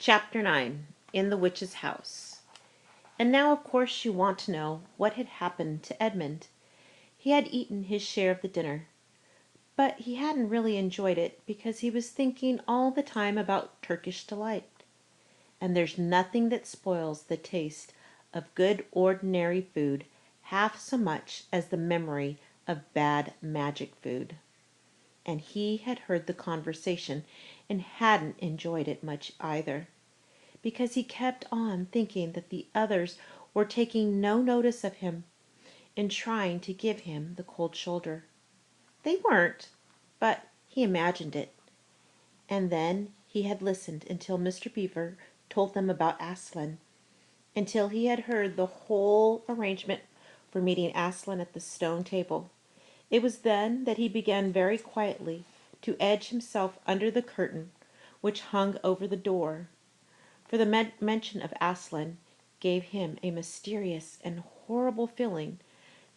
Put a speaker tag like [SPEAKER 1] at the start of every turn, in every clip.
[SPEAKER 1] Chapter 9. In the Witch's House. And now of course you want to know what had happened to Edmund. He had eaten his share of the dinner, but he hadn't really enjoyed it because he was thinking all the time about Turkish delight. And there's nothing that spoils the taste of good ordinary food half so much as the memory of bad magic food. And he had heard the conversation and hadn't enjoyed it much either, because he kept on thinking that the others were taking no notice of him and trying to give him the cold shoulder. They weren't, but he imagined it. And then he had listened until Mr. Beaver told them about Aslan, until he had heard the whole arrangement for meeting Aslan at the stone table. It was then that he began very quietly to edge himself under the curtain which hung over the door, for the mention of Aslan gave him a mysterious and horrible feeling,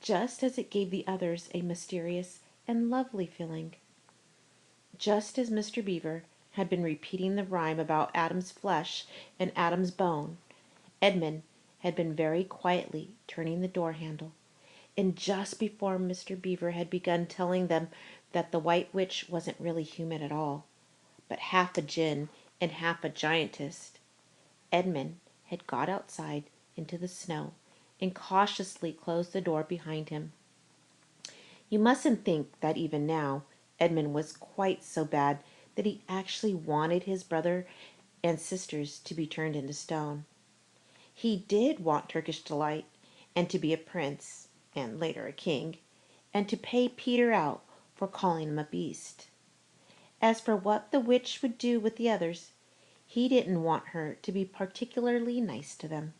[SPEAKER 1] just as it gave the others a mysterious and lovely feeling. Just as Mr. Beaver had been repeating the rhyme about Adam's flesh and Adam's bone, Edmund had been very quietly turning the door handle, and just before Mr. Beaver had begun telling them that the White Witch wasn't really human at all, but half a djinn and half a giantess, Edmund had got outside into the snow and cautiously closed the door behind him. You mustn't think that even now Edmund was quite so bad that he actually wanted his brother and sisters to be turned into stone. He did want Turkish delight, and to be a prince, and later a king, and to pay Peter out for calling him a beast. As for what the witch would do with the others, he didn't want her to be particularly nice to them,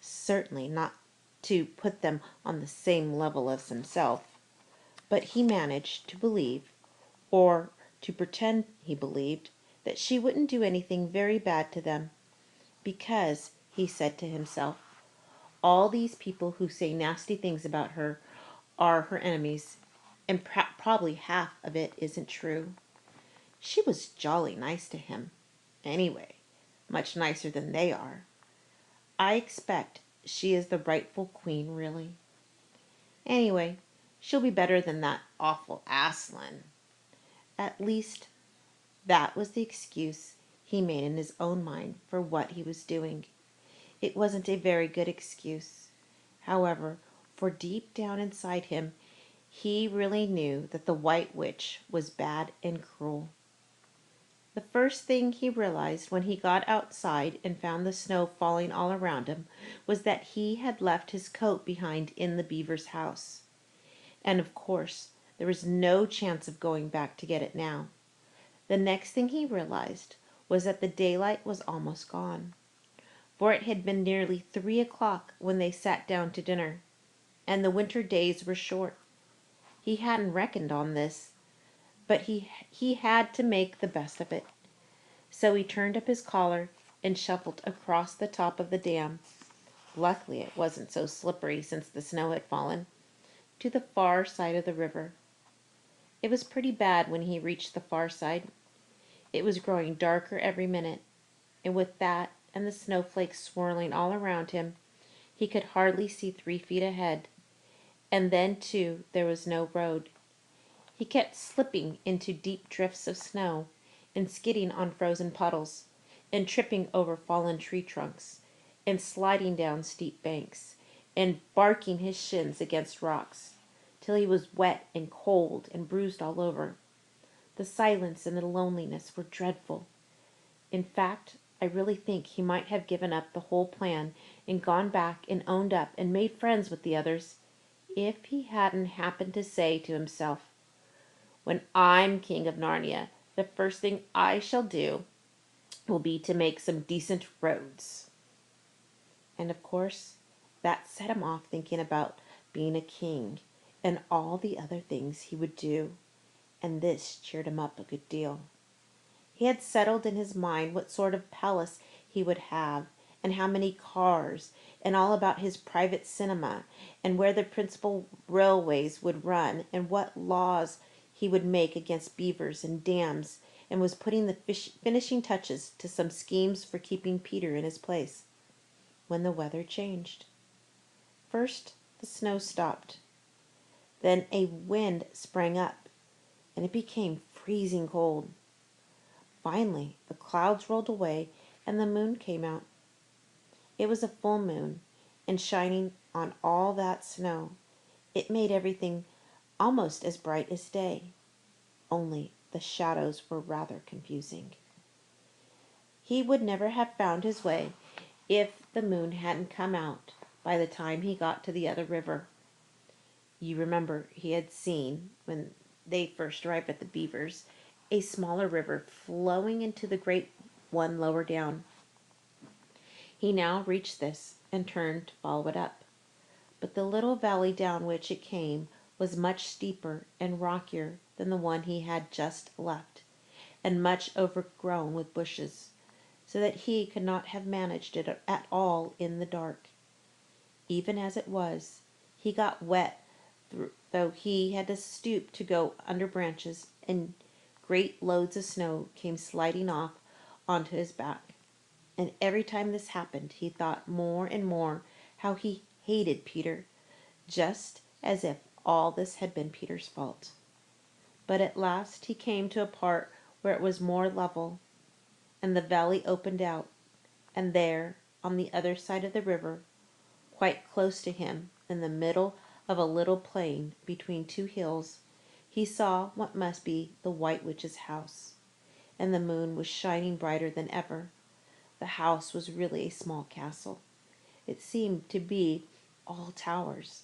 [SPEAKER 1] certainly not to put them on the same level as himself. But he managed to believe, or to pretend he believed, that she wouldn't do anything very bad to them, because, he said to himself, all these people who say nasty things about her are her enemies, and probably half of it isn't true. She was jolly nice to him, anyway, much nicer than they are. I expect she is the rightful queen, really. Anyway, she'll be better than that awful Aslan. At least, that was the excuse he made in his own mind for what he was doing. It wasn't a very good excuse, however, for deep down inside him, he really knew that the White Witch was bad and cruel. The first thing he realized when he got outside and found the snow falling all around him was that he had left his coat behind in the beaver's house. And of course, there was no chance of going back to get it now. The next thing he realized was that the daylight was almost gone, for it had been nearly 3 o'clock when they sat down to dinner, and the winter days were short. He hadn't reckoned on this, but he had to make the best of it. So he turned up his collar and shuffled across the top of the dam, luckily it wasn't so slippery since the snow had fallen, to the far side of the river. It was pretty bad when he reached the far side. It was growing darker every minute, and with that and the snowflakes swirling all around him, he could hardly see 3 feet ahead. And then, too, there was no road. He kept slipping into deep drifts of snow, and skidding on frozen puddles, and tripping over fallen tree trunks, and sliding down steep banks, and barking his shins against rocks, till he was wet and cold and bruised all over. The silence and the loneliness were dreadful. In fact, I really think he might have given up the whole plan and gone back and owned up and made friends with the others, if he hadn't happened to say to himself, when I'm king of Narnia, the first thing I shall do will be to make some decent roads. And of course, that set him off thinking about being a king and all the other things he would do, and this cheered him up a good deal. He had settled in his mind what sort of palace he would have, and how many cars, and all about his private cinema, and where the principal railways would run, and what laws he would make against beavers and dams, and was putting the finishing touches to some schemes for keeping Peter in his place, when the weather changed. First, the snow stopped. Then a wind sprang up, and it became freezing cold. Finally, the clouds rolled away, and the moon came out. It was a full moon, and shining on all that snow, it made everything almost as bright as day, only the shadows were rather confusing. He would never have found his way if the moon hadn't come out by the time he got to the other river. You remember he had seen, when they first arrived at the beavers, a smaller river flowing into the great one lower down. He now reached this and turned to follow it up. But the little valley down which it came was much steeper and rockier than the one he had just left, and much overgrown with bushes, so that he could not have managed it at all in the dark. Even as it was, he got wet, though he had to stoop to go under branches, and great loads of snow came sliding off onto his back. And every time this happened, he thought more and more how he hated Peter, just as if all this had been Peter's fault. But at last he came to a part where it was more level, and the valley opened out, and there, on the other side of the river, quite close to him, in the middle of a little plain between two hills, he saw what must be the White Witch's house, and the moon was shining brighter than ever. The house was really a small castle. It seemed to be all towers,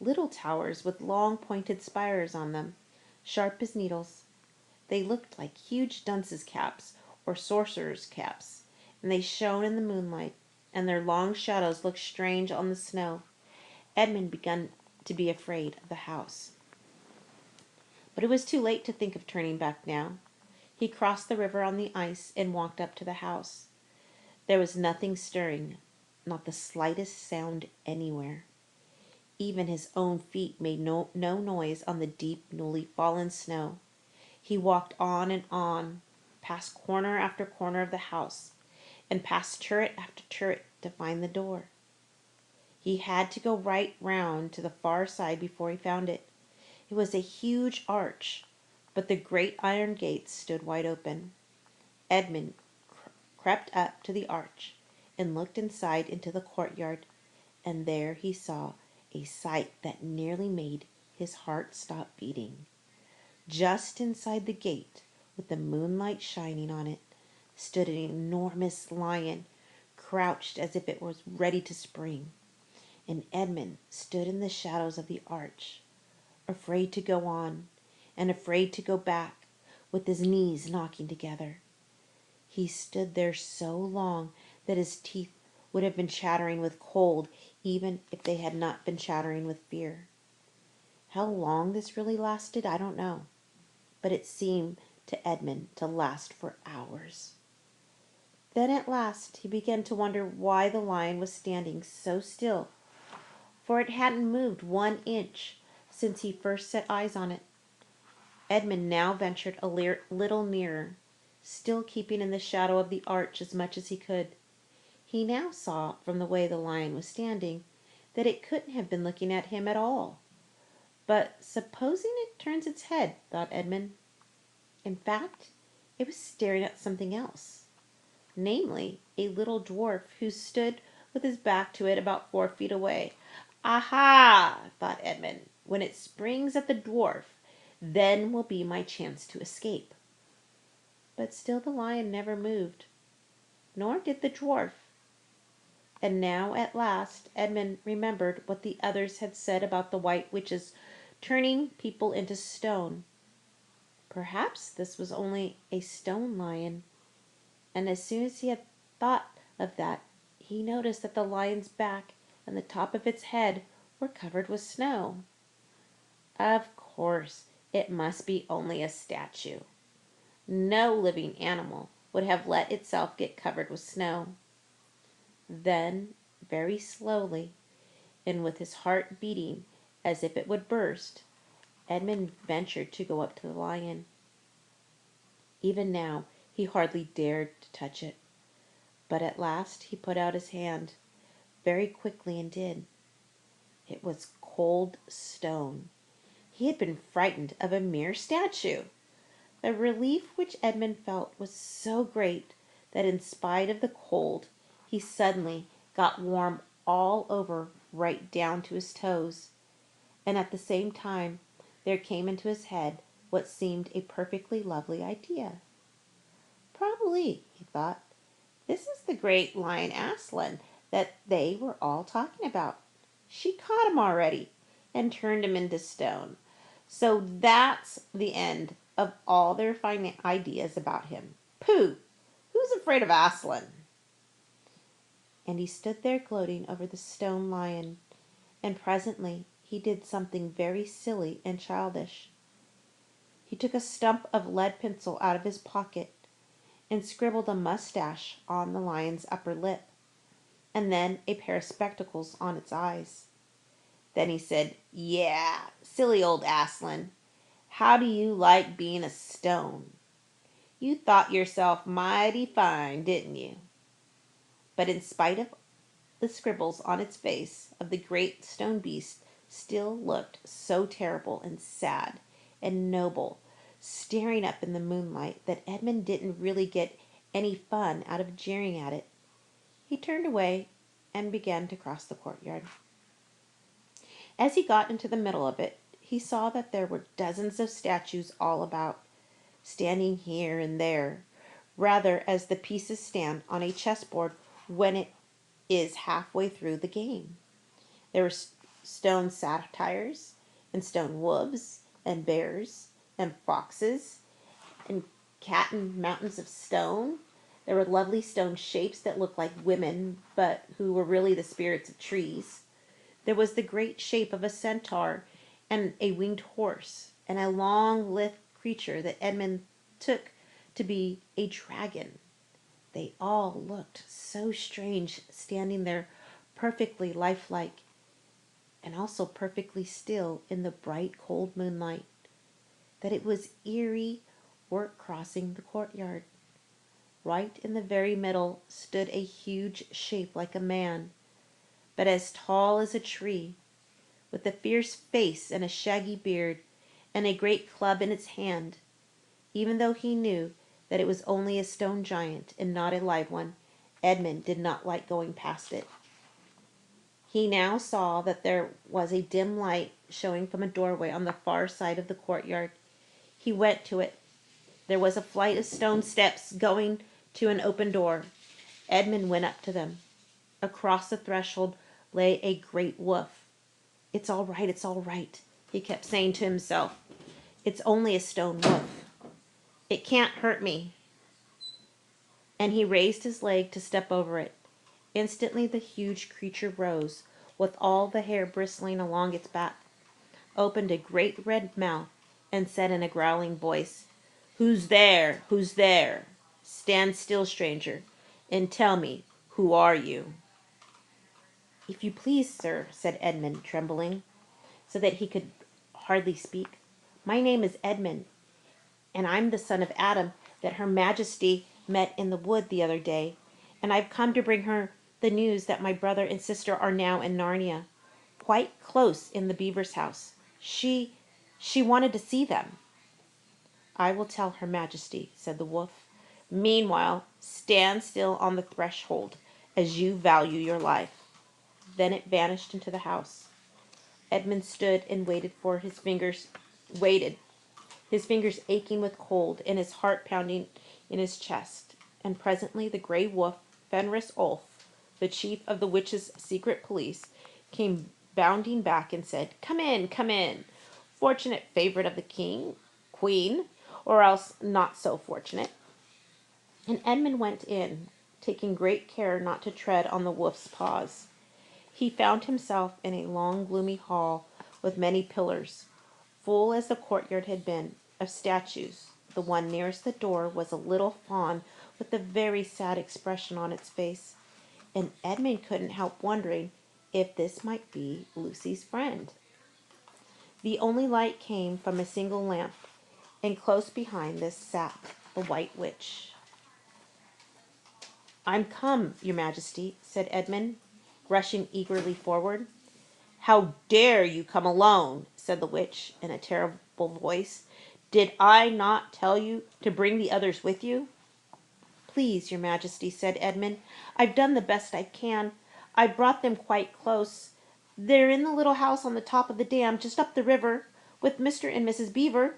[SPEAKER 1] little towers with long pointed spires on them, sharp as needles. They looked like huge dunces' caps or sorcerers' caps, and they shone in the moonlight, and their long shadows looked strange on the snow. Edmund began to be afraid of the house. But it was too late to think of turning back now. He crossed the river on the ice and walked up to the house. There was nothing stirring, not the slightest sound anywhere. Even his own feet made no noise on the deep, newly fallen snow. He walked on, past corner after corner of the house, and past turret after turret to find the door. He had to go right round to the far side before he found it. It was a huge arch, but the great iron gates stood wide open. Edmund crept up to the arch and looked inside into the courtyard, and there he saw a sight that nearly made his heart stop beating. Just inside the gate, with the moonlight shining on it, stood an enormous lion, crouched as if it was ready to spring. And Edmund stood in the shadows of the arch, afraid to go on, and afraid to go back, with his knees knocking together. He stood there so long that his teeth would have been chattering with cold, even if they had not been chattering with fear. How long this really lasted, I don't know, but it seemed to Edmund to last for hours. Then at last he began to wonder why the lion was standing so still, for it hadn't moved 1 inch since he first set eyes on it. Edmund now ventured a little nearer, still keeping in the shadow of the arch as much as he could. He now saw, from the way the lion was standing, that it couldn't have been looking at him at all. But supposing it turns its head, thought Edmund. In fact, it was staring at something else, namely, a little dwarf who stood with his back to it about 4 feet away. Aha, thought Edmund, when it springs at the dwarf, then will be my chance to escape. But still the lion never moved, nor did the dwarf. And now at last Edmund remembered what the others had said about the White Witches turning people into stone. Perhaps this was only a stone lion, and as soon as he had thought of that, he noticed that the lion's back and the top of its head were covered with snow. Of course, it must be only a statue. No living animal would have let itself get covered with snow. Then, very slowly, and with his heart beating as if it would burst, Edmund ventured to go up to the lion. Even now he hardly dared to touch it. But at last he put out his hand, very quickly, and did. It was cold stone. He had been frightened of a mere statue. The relief which Edmund felt was so great that in spite of the cold he suddenly got warm all over right down to his toes, and at the same time there came into his head what seemed a perfectly lovely idea. Probably, he thought, this is the great lion Aslan that they were all talking about. She caught him already and turned him into stone. So that's the end of all their fine ideas about him. Pooh! Who's afraid of Aslan? And he stood there gloating over the stone lion, and presently he did something very silly and childish. He took a stump of lead pencil out of his pocket and scribbled a mustache on the lion's upper lip, and then a pair of spectacles on its eyes. Then he said, "Yeah, silly old Aslan, how do you like being a stone? You thought yourself mighty fine, didn't you?" But in spite of the scribbles on its face of the great stone beast still looked so terrible and sad and noble, staring up in the moonlight, that Edmund didn't really get any fun out of jeering at it. He turned away and began to cross the courtyard. As he got into the middle of it, he saw that there were dozens of statues all about, standing here and there, rather as the pieces stand on a chessboard when it is halfway through the game. There were stone satyrs, and stone wolves, and bears, and foxes, and cat and mountains of stone. There were lovely stone shapes that looked like women, but who were really the spirits of trees. There was the great shape of a centaur, and a winged horse, and a long lithe creature that Edmund took to be a dragon. They all looked so strange, standing there perfectly lifelike, and also perfectly still in the bright cold moonlight, that it was eerie work crossing the courtyard. Right in the very middle stood a huge shape like a man, but as tall as a tree, with a fierce face and a shaggy beard, and a great club in its hand. Even though he knew that it was only a stone giant and not a live one, Edmund did not like going past it. He now saw that there was a dim light showing from a doorway on the far side of the courtyard. He went to it. There was a flight of stone steps going to an open door. Edmund went up to them. Across the threshold lay a great wolf. "It's all right, it's all right," he kept saying to himself. "It's only a stone wolf. It can't hurt me." And he raised his leg to step over it. Instantly the huge creature rose, with all the hair bristling along its back, opened a great red mouth, and said in a growling voice, "Who's there? Who's there? Stand still, stranger, and tell me, who are you?" "If you please, sir," said Edmund, trembling, so that he could hardly speak, "my name is Edmund, and I'm the son of Adam that Her Majesty met in the wood the other day, and I've come to bring her the news that my brother and sister are now in Narnia, quite close in the beaver's house. She wanted to see them." "I will tell Her Majesty," said the wolf. "Meanwhile, stand still on the threshold, as you value your life." Then it vanished into the house. Edmund stood and waited, his fingers aching with cold, and his heart pounding in his chest. And presently the grey wolf, Fenris Ulf, the chief of the witches' secret police, came bounding back and said, "Come in, come in, fortunate favorite of the queen, or else not so fortunate." And Edmund went in, taking great care not to tread on the wolf's paws. He found himself in a long gloomy hall with many pillars, full as the courtyard had been, of statues. The one nearest the door was a little fawn with a very sad expression on its face, and Edmund couldn't help wondering if this might be Lucy's friend. The only light came from a single lamp, and close behind this sat the White Witch. "I'm come, your Majesty," said Edmund, rushing eagerly forward. "How dare you come alone?" said the witch in a terrible voice. "Did I not tell you to bring the others with you?" "Please, your Majesty," said Edmund, "I've done the best I can. I brought them quite close. They're in the little house on the top of the dam, just up the river, with Mr. and Mrs. Beaver."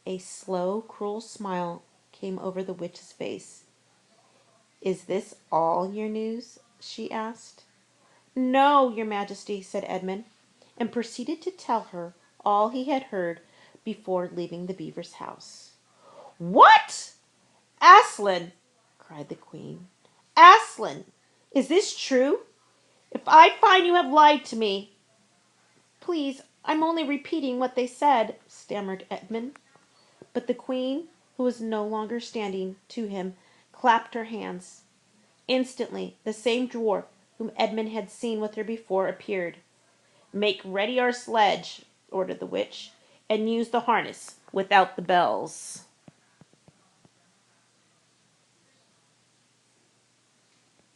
[SPEAKER 1] A slow, cruel smile came over the witch's face. "Is this all your news?" she asked. "No, your Majesty," said Edmund, and proceeded to tell her all he had heard before leaving the beaver's house. "What! Aslin!" cried the Queen. "Aslin! Is this true? If I find you have lied to me—" "Please, I'm only repeating what they said," stammered Edmund. But the Queen, who was no longer standing to him, clapped her hands. Instantly the same dwarf whom Edmund had seen with her before appeared. "Make ready our sledge," ordered the witch, "and use the harness without the bells."